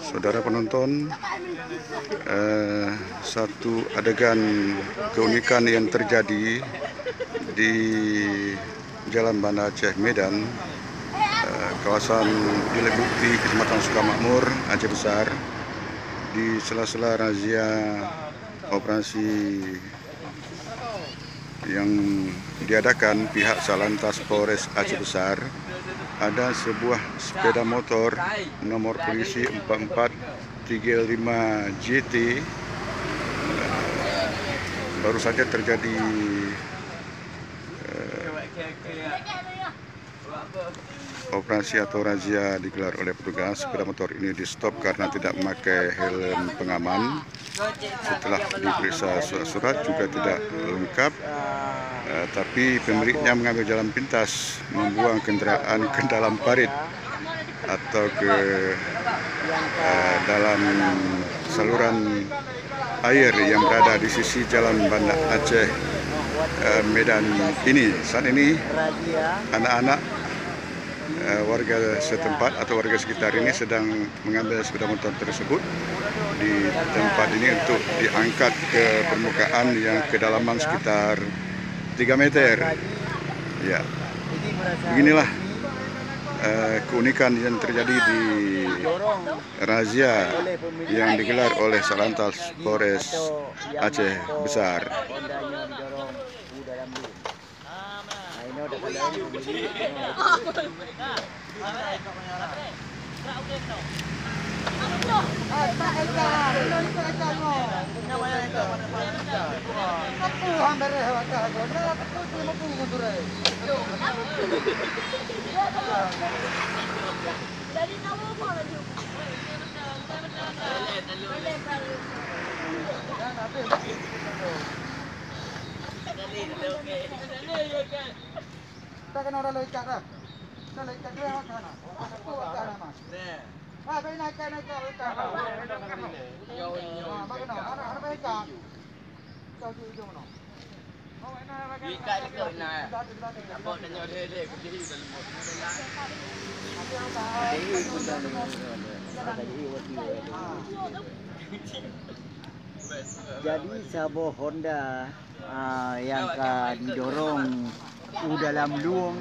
Saudara penonton, satu adegan keunikan yang terjadi di Jalan Banda Aceh Medan, kawasan Bilik Bukti, Kecamatan Sukamakmur, Aceh Besar, di sela-sela razia operasi yang diadakan pihak Satlantas Polres Aceh Besar. Ada sebuah sepeda motor nomor polisi 4435 JT baru saja terjadi operasi atau razia digelar oleh petugas. Sepeda motor ini di stop karena tidak memakai helm pengaman. Setelah diperiksa surat-surat juga tidak lengkap, tapi pemiliknya mengambil jalan pintas, membuang kendaraan ke dalam parit atau ke dalam saluran air yang berada di sisi Jalan Banda Aceh Medan ini. Saat ini anak-anak warga setempat atau warga sekitar ini sedang mengambil sepeda motor tersebut di tempat ini untuk diangkat ke permukaan yang kedalaman sekitar 3 meter. Ya, beginilah keunikan yang terjadi di razia yang digelar oleh Satlantas Polres Aceh Besar. Kita kena orang lecak dah. Kita lecak dia makan. Aku makan nama. Ah, kau naik lecak. Makan nama. Anak lecak. Kau tu hujung mana? Ikat itu nak. Apa tanya dia kerja di dalam Jadi sebuah Honda yang akan dorong dalam luang